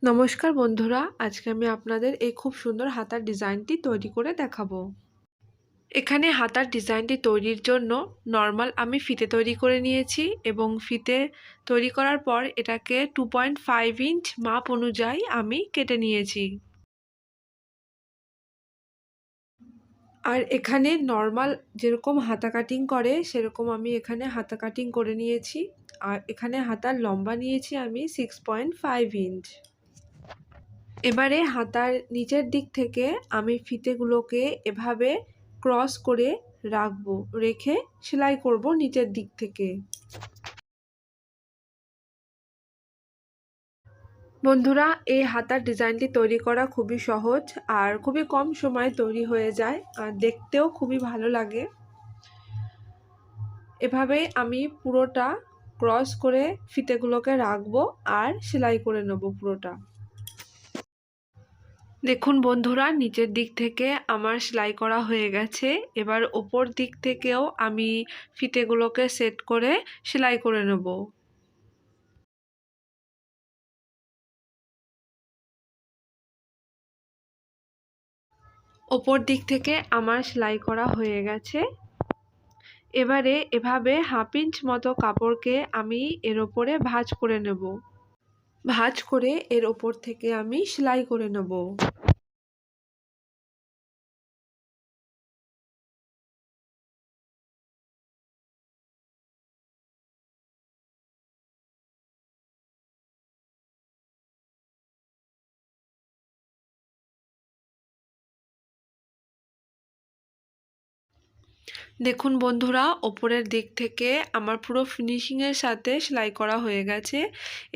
নমস্কার বন্ধুরা, আজকে আমি আপনাদের এই খুব সুন্দর হাতার ডিজাইনটি তৈরি করে দেখাবো। এখানে হাতার ডিজাইনটি তৈরির জন্য নর্মাল আমি ফিতে তৈরি করে নিয়েছি এবং ফিতে তৈরি করার পর এটাকে 2.5 ইঞ্চ মাপ অনুযায়ী আমি কেটে নিয়েছি। আর এখানে নর্মাল যেরকম হাতা কাটিং করে সেরকম আমি এখানে হাতা কাটিং করে নিয়েছি। আর এখানে হাতার লম্বা নিয়েছি আমি 6.5 ইঞ্চ। এবারে হাতার নিচের দিক থেকে আমি ফিতেগুলোকে এভাবে ক্রস করে রাখবো, রেখে সেলাই করব নিচের দিক থেকে। বন্ধুরা, এই হাতার ডিজাইনটি তৈরি করা খুবই সহজ আর খুবই কম সময়ে তৈরি হয়ে যায় আর দেখতেও খুবই ভালো লাগে। এভাবেই আমি পুরোটা ক্রস করে ফিতেগুলোকে রাখবো আর সেলাই করে নেব পুরোটা। দেখুন বন্ধুরা, নিচের দিক থেকে আমার সেলাই করা হয়ে গেছে। এবার ওপর দিক থেকেও আমি ফিতেগুলোকে সেট করে সেলাই করে নেব। ওপর দিক থেকে আমার সেলাই করা হয়ে গেছে। এবারে এভাবে 1/2 ইঞ্চ মতো কাপড়কে আমি এর ওপরে ভাঁজ করে নেব। ভাঁজ করে এর ওপর থেকে আমি সেলাই করে নেব। দেখুন বন্ধুরা, ওপরের দিক থেকে আমার পুরো ফিনিশিংয়ের সাথে সেলাই করা হয়ে গেছে।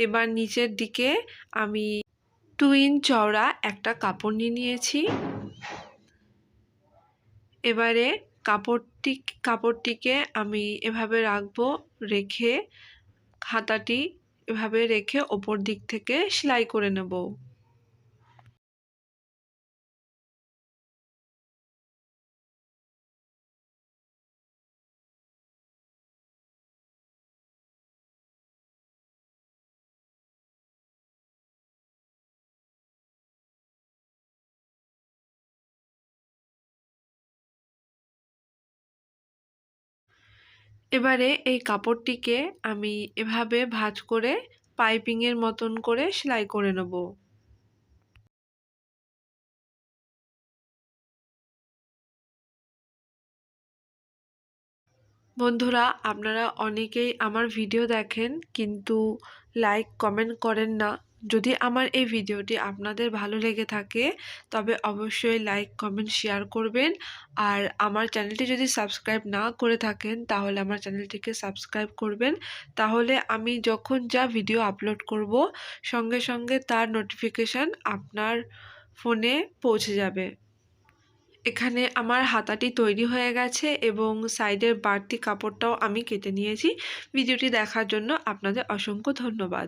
এবার নিচের দিকে আমি 2 ইঞ্চ চওড়া একটা কাপড় নিয়েছি। এবারে কাপড়টিকে আমি এভাবে রাখবো, রেখে হাতাটি এভাবে রেখে ওপর দিক থেকে সেলাই করে নেব। এবারে এই কাপড়টিকে আমি এভাবে ভাঁজ করে পাইপিংয়ের মতন করে সেলাই করে নেব। বন্ধুরা, আপনারা অনেকেই আমার ভিডিও দেখেন কিন্তু লাইক কমেন্ট করেন না। যদি আমার এই ভিডিওটি আপনাদের ভালো লেগে থাকে তবে অবশ্যই লাইক কমেন্ট শেয়ার করবেন। আর আমার চ্যানেলটি যদি সাবস্ক্রাইব না করে থাকেন তাহলে আমার চ্যানেলটিকে সাবস্ক্রাইব করবেন। তাহলে আমি যখন যা ভিডিও আপলোড করব সঙ্গে সঙ্গে তার নোটিফিকেশান আপনার ফোনে পৌঁছে যাবে। এখানে আমার হাতাটি তৈরি হয়ে গেছে এবং সাইডের বাড়তি কাপড়টাও আমি কেটে নিয়েছি। ভিডিওটি দেখার জন্য আপনাদের অসংখ্য ধন্যবাদ।